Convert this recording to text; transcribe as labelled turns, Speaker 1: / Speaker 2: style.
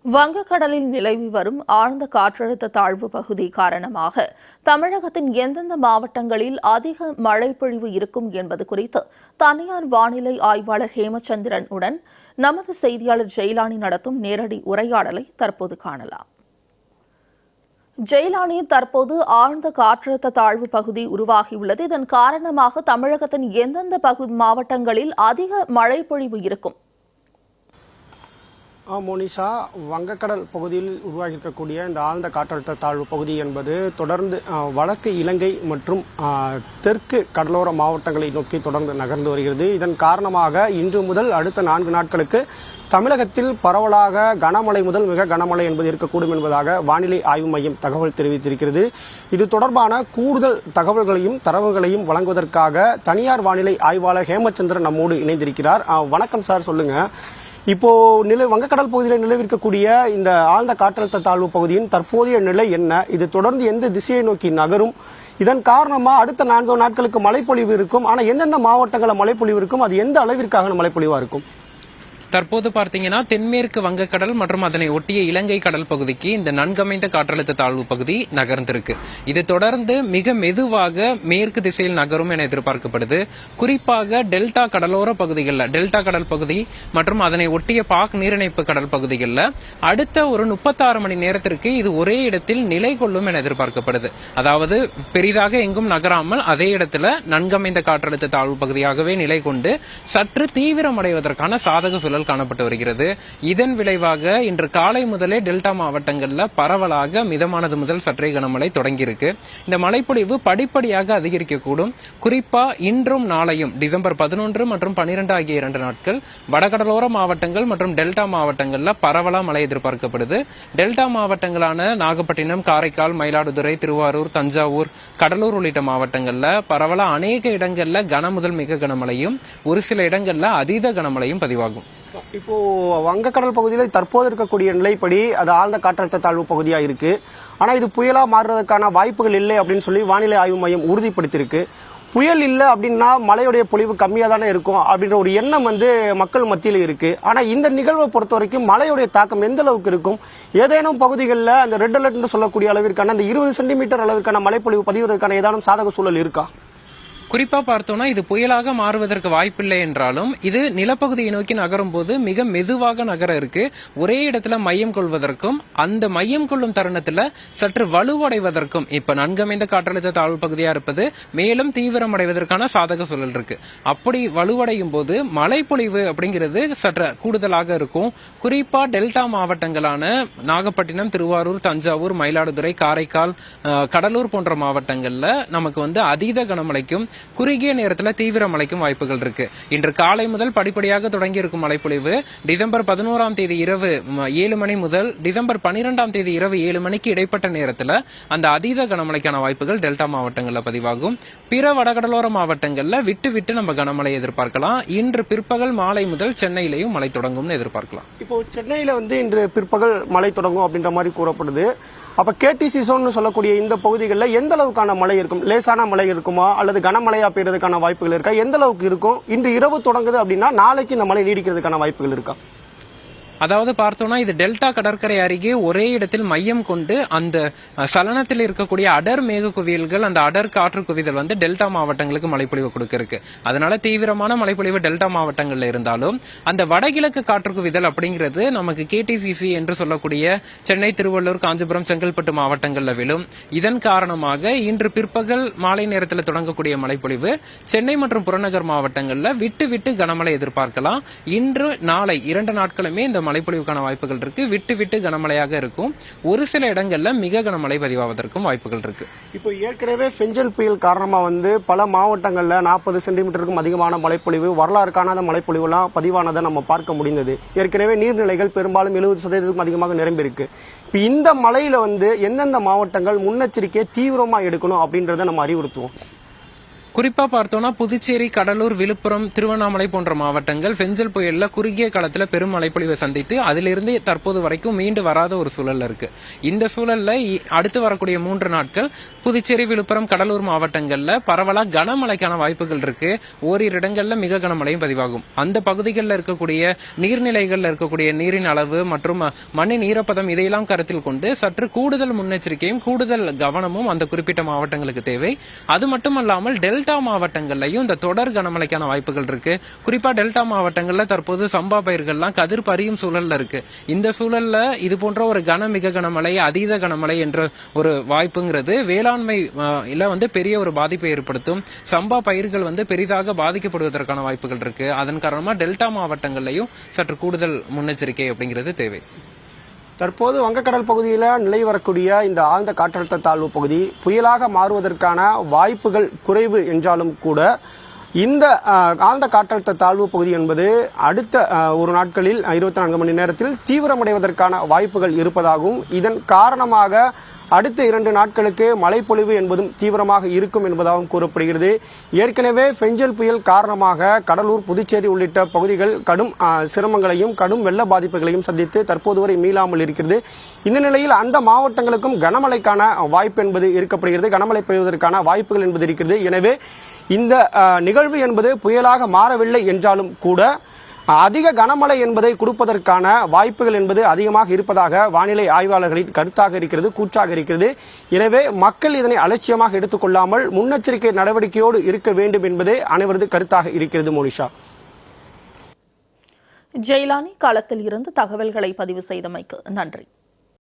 Speaker 1: வங்கக்கடலில் நிலவி வரும் ஆழ்ந்த காற்றழுத்த தாழ்வு பகுதி காரணமாக தமிழகத்தின் எந்தெந்த மாவட்டங்களில் அதிக மழை பொழிவு இருக்கும் என்பது குறித்து தனியார் வானிலை ஆய்வாளர் ஹேமச்சந்திரன் உடன் நமது செய்தியாளர் ஜெயலானி நடத்தும் நேரடி உரையாடலை தற்போது காணலாம். ஜெயலானி, தற்போது ஆழ்ந்த காற்றழுத்த தாழ்வு பகுதி உருவாகியுள்ளது. இதன் காரணமாக தமிழகத்தின் எந்தெந்த மாவட்டங்களில் அதிக மழை பொழிவு இருக்கும்?
Speaker 2: மோனிஷா, வங்கக்கடல் பகுதியில் உருவாகியிருக்கக்கூடிய இந்த ஆழ்ந்த காற்றழுத்த தாழ்வு பகுதி என்பது தொடர்ந்து வடக்கு இலங்கை மற்றும் தெற்கு கடலோர மாவட்டங்களை நோக்கி தொடர்ந்து நகர்ந்து வருகிறது. இதன் காரணமாக இன்று முதல் அடுத்த 4 நாட்களுக்கு தமிழகத்தில் பரவலாக கனமழை முதல் மிக கனமழை என்பது இருக்கக்கூடும் என்பதாக வானிலை ஆய்வு மையம் தகவல் தெரிவித்திருக்கிறது. இது தொடர்பான கூடுதல் தகவல்களையும் தரவுகளையும் வழங்குவதற்காக தனியார் வானிலை ஆய்வாளர் ஹேமச்சந்திரன் நம்மோடு இணைந்திருக்கிறார். வணக்கம் சார், சொல்லுங்க. இப்போ வங்கக்கடல் பகுதியில் நிலவிருக்கக்கூடிய இந்த ஆழ்ந்த காற்றழுத்த தாழ்வு பகுதியின் தற்போதைய நிலை என்ன? இது தொடர்ந்து எந்த திசையை நோக்கி நகரும்? இதன் காரணமா அடுத்த 4 நாட்களுக்கு மழைப்பொழிவு இருக்கும். ஆனா எந்தெந்த மாவட்டங்களில் மழைப்பொழிவு இருக்கும்? அது எந்த அளவிற்கான மழைப்பொழிவா இருக்கும்?
Speaker 3: தற்போது பார்த்தீங்கன்னா தென்மேற்கு வங்கக்கடல் மற்றும் அதனை ஒட்டிய இலங்கை கடல் பகுதிக்கு இந்த நன்கமைந்த காற்றழுத்த தாழ்வு பகுதி நகர்ந்திருக்கு. இது தொடர்ந்து மிக மெதுவாக மேற்கு திசையில் நகரும் என எதிர்பார்க்கப்படுது. குறிப்பாக டெல்டா கடலோர பகுதிகளில், டெல்டா கடல் பகுதி மற்றும் அதனை ஒட்டிய பாக் நீரிணைப்பு கடல் பகுதிகளில் அடுத்த ஒரு 36 மணி நேரத்திற்கு இது ஒரே இடத்தில் நிலை கொள்ளும் என எதிர்பார்க்கப்படுது. அதாவது பெரிதாக எங்கும் நகராமல் அதே இடத்துல நன்கமைந்த காற்றழுத்த தாழ்வு பகுதியாகவே நிலை கொண்டு சற்று தீவிரமடைவதற்கான சாதக சூழல் காணப்பட்டு வருகிறது. இதன் விளைவாக இன்று காலை முதலே டெல்டா மாவட்டங்களில் பரவலாக மிதமானது முதல் சற்றே கனமழை தொடங்கியிருக்கு. இந்த மழைப்பொழிவு படிப்படியாக அதிகரிக்கக்கூடும். குறிப்பா இன்றும் நாளையும் டிசம்பர் 11 மற்றும் 12 ஆகிய 2 நாட்கள் வடகடலோர மாவட்டங்கள் மற்றும் டெல்டா மாவட்டங்களில் பரவலா மழை எதிர்பார்க்கப்படுது. டெல்டா மாவட்டங்களான நாகப்பட்டினம், காரைக்கால், மயிலாடுதுறை, திருவாரூர், தஞ்சாவூர், கடலூர் உள்ளிட்ட மாவட்டங்களில் பரவலா அநேக இடங்கள்ல கன முதல் மிக கனமழையும் ஒரு சில இடங்கள்ல அதீத கனமழையும் பதிவாகும்.
Speaker 2: இப்போ வங்கக்கடல் பகுதியில் தற்போது இருக்கக்கூடிய நிலைப்படி அது ஆழ்ந்த காற்றழுத்த தாழ்வு பகுதியா இருக்கு. ஆனா இது புயலா மாறுறதுக்கான வாய்ப்புகள் இல்லை அப்படின்னு சொல்லி வானிலை ஆய்வு மையம் உறுதிப்படுத்தியிருக்கு. புயல் இல்லை அப்படின்னா மழையுடைய பொழிவு கம்மியா தானே இருக்கும் அப்படின்ற ஒரு எண்ணம் மக்கள் மத்தியில் இருக்கு. ஆனா இந்த நிகழ்வை பொறுத்த வரைக்கும் மழையுடைய தாக்கம் எந்த அளவுக்கு இருக்கும்? ஏதேனும் பகுதிகளில் அந்த ரெட் அலர்ட் சொல்லக்கூடிய அளவிற்கான அந்த 20 சென்டிமீட்டர் அளவிற்கான மழைப்பொழிவு பதிவதற்கான ஏதானும் சாதக சூழல் இருக்கா?
Speaker 3: குறிப்பா பார்த்தோம்னா இது புயலாக மாறுவதற்கு வாய்ப்பில்லை என்றாலும் இது நிலப்பகுதியை நோக்கி நகரும் போது மிக மெதுவாக நகர இருக்கு. ஒரே இடத்துல மையம் கொள்வதற்கும் அந்த மையம் கொள்ளும் தருணத்துல சற்று வலுவடைவதற்கும் இப்ப நன்கமைந்த காற்றழுத்த தாழ்வு பகுதியா இருப்பது மேலும் தீவிரமடைவதற்கான சாதக சூழல் இருக்கு. அப்படி வலுவடையும் போது மழைப்பொழிவு அப்படிங்கிறது சற்று கூடுதலாக இருக்கும். குறிப்பா டெல்டா மாவட்டங்களான நாகப்பட்டினம், திருவாரூர், தஞ்சாவூர், மயிலாடுதுறை, காரைக்கால், கடலூர் போன்ற மாவட்டங்கள்ல நமக்கு அதீத கனமழைக்கும் குறுகிய நேரத்தில் தீவிர மழைக்கும் வாய்ப்புகள் இருக்கு. இன்று காலை முதல் படிப்படியாக தொடங்கி இருக்கும் மழைப்பொழிவு டிசம்பர் 11ஆம் தேதி இரவு 7 மணி முதல் டிசம்பர் 12ஆம் தேதி இரவு 7 மணிக்கு இடைப்பட்ட நேரத்தில் அந்த அதீத கனமழைக்கான வாய்ப்புகள் டெல்டா மாவட்டங்களில் பதிவாகும். பிற வடகடலோர மாவட்டங்களில் விட்டு விட்டு நம்ம கனமழை எதிர்பார்க்கலாம். இன்று பிற்பகல் மாலை முதல் சென்னையிலையும் மழை தொடங்கும்னு எதிர்பார்க்கலாம்.
Speaker 2: இப்போ சென்னையில இன்று பிற்பகல் மழை தொடங்கும் அப்படின்ற மாதிரி கூறப்படுது. அப்ப கேடிசி சோன் சொல்லக்கூடிய இந்த பகுதிகளில் எந்த அளவுக்கான மழை இருக்கும்? லேசான மழை இருக்குமா அல்லது கனமழையா பெய்யறதுக்கான வாய்ப்புகள் இருக்கா? எந்த அளவுக்கு இருக்கும்? இன்று இரவு தொடங்குது அப்படின்னா நாளைக்கு இந்த மழை நீடிக்கிறதுக்கான வாய்ப்புகள் இருக்கா?
Speaker 3: அதாவது பார்த்தோம்னா இது டெல்டா கடற்கரை அருகே ஒரே இடத்தில் மையம் கொண்டு அந்த சலனத்தில் இருக்கக்கூடிய அடர் மேக குவியல்கள், அந்த அடர் காற்று குவிதல் டெல்டா மாவட்டங்களுக்கு மழைப்பொழிவு கொடுக்க இருக்கு. அதனால தீவிரமான மழைப்பொழிவு டெல்டா மாவட்டங்கள்ல இருந்தாலும் அந்த வடகிழக்கு காற்று குவிதல் அப்படிங்கிறது நமக்கு கேடிசிசி என்று சொல்லக்கூடிய சென்னை, திருவள்ளூர், காஞ்சிபுரம், செங்கல்பட்டு மாவட்டங்கள்ல விழும். இதன் காரணமாக இன்று பிற்பகல் மாலை நேரத்தில் தொடங்கக்கூடிய மழைப்பொழிவு சென்னை மற்றும் புறநகர் மாவட்டங்கள்ல விட்டு விட்டு கனமழை எதிர்பார்க்கலாம். இன்று நாளை 2 நாட்களுமே இந்த மழைப்பொழிவுக்கான வாய்ப்புகள் இருக்கு. விட்டு விட்டு கனமழையாக இருக்கும். ஒரு சில இடங்கள்ல மிக கனமழை பதிவாவதற்கும் வாய்ப்புகள் இருக்கு.
Speaker 2: இப்போ ஏற்கனவே பெஞ்சல் புயல் காரணமா பல மாவட்டங்கள்ல 40 சென்டிமீட்டருக்கும் அதிகமான மழைப்பொழிவு, வரலாறு காணாத மழைப்பொழிவு எல்லாம் பதிவானதை நம்ம பார்க்க முடிந்தது. ஏற்கனவே நீர்நிலைகள் பெரும்பாலும் 70% அதிகமாக நிரம்பி இருக்கு. இப்ப இந்த மழையில எந்தெந்த மாவட்டங்கள் முன்னெச்சரிக்கையை தீவிரமா எடுக்கணும் அப்படின்றத நம்ம அறிவுறுத்துவோம்.
Speaker 3: குறிப்பா பார்த்தோம்னா புதுச்சேரி, கடலூர், விழுப்புரம், திருவண்ணாமலை போன்ற மாவட்டங்கள் பெஞ்சல் புயல்ல குறுகிய காலத்துல பெரும் மழைப்பொழிவை சந்தித்து அதிலிருந்து தற்போது வரைக்கும் மீண்டு வராத ஒரு சூழல்ல இருக்கு. இந்த சூழல்ல அடுத்து வரக்கூடிய 3 நாட்கள் புதுச்சேரி, விழுப்புரம், கடலூர் மாவட்டங்கள்ல பரவலா கனமழைக்கான வாய்ப்புகள் இருக்கு. ஓரிரு இடங்கள்ல மிக கனமழையும் பதிவாகும். அந்த பகுதிகளில் இருக்கக்கூடிய நீர்நிலைகள்ல இருக்கக்கூடிய நீரின் அளவு மற்றும் மண்ணின் ஈரப்பதம் இதையெல்லாம் கருத்தில் கொண்டு சற்று கூடுதல் முன்னெச்சரிக்கையும் கூடுதல் கவனமும் அந்த குறிப்பிட்ட மாவட்டங்களுக்கு தேவை. அது மட்டுமல்லாமல் டெல்டா மாவட்டங்கள்லயும் இந்த தொடர் கனமழைக்கான வாய்ப்புகள் இருக்கு. குறிப்பா டெல்டா மாவட்டங்கள்ல தற்போது சம்பா பயிர்கள்லாம் கதிர் பறியும் சூழல்ல இருக்கு. இந்த சூழல்ல இது போன்ற ஒரு மிக கனமழை, அதீத கனமழை என்ற ஒரு வாய்ப்புங்கிறது வேளாண்மை பெரிய ஒரு பாதிப்பை ஏற்படுத்தும். சம்பா பயிர்கள் பெரிதாக பாதிக்கப்படுவதற்கான வாய்ப்புகள் இருக்கு. அதன் காரணமா டெல்டா மாவட்டங்கள்லயும் சற்று கூடுதல் முன்னெச்சரிக்கை அப்படிங்கிறது தேவை.
Speaker 2: தற்போது வங்கக்கடல் பகுதியில் நிலை வரக்கூடிய இந்த ஆழ்ந்த காற்றழுத்த தாழ்வு பகுதி புயலாக மாறுவதற்கான வாய்ப்புகள் குறைவு என்றாலும் கூட இந்த ஆழ்ந்த காற்றழுத்த தாழ்வு பகுதி என்பது அடுத்த ஒரு நாட்களில் 24 மணி நேரத்தில் தீவிரமடைவதற்கான வாய்ப்புகள் இருப்பதாகவும் இதன் காரணமாக அடுத்த 2 நாட்களுக்கு மழைப்பொழிவு என்பதும் தீவிரமாக இருக்கும் என்பதாகவும் கூறப்படுகிறது. ஏற்கனவே பெஞ்சல் புயல் காரணமாக கடலூர், புதுச்சேரி உள்ளிட்ட பகுதிகள் கடும் சிரமங்களையும் கடும் வெள்ள பாதிப்புகளையும் சந்தித்து தற்போது வரை மீளாமல் இருக்கிறது. இந்த நிலையில் அந்த மாவட்டங்களுக்கும் கனமழைக்கான வாய்ப்பு என்பது இருக்கப்படுகிறது. கனமழை பெய்வதற்கான வாய்ப்புகள் என்பது இருக்கிறது. எனவே இந்த நிகழ்வு என்பது புயலாக மாறவில்லை என்றாலும் கூட அதிக கனமழை என்பதை கொடுப்பதற்கான வாய்ப்புகள் என்பது அதிகமாக இருப்பதாக வானிலை ஆய்வாளர்களின் கருத்தாக இருக்கிறது, கூற்றாக இருக்கிறது. எனவே மக்கள் இதனை அலட்சியமாக எடுத்துக்கொள்ளாமல் முன்னெச்சரிக்கை நடவடிக்கையோடு இருக்க வேண்டும் என்பதே அனைவரது கருத்தாக இருக்கிறது. மோனிஷா.
Speaker 1: ஜெயலானி களத்தில் இருந்து தகவல்களை பதிவு செய்தமைக்கு நன்றி.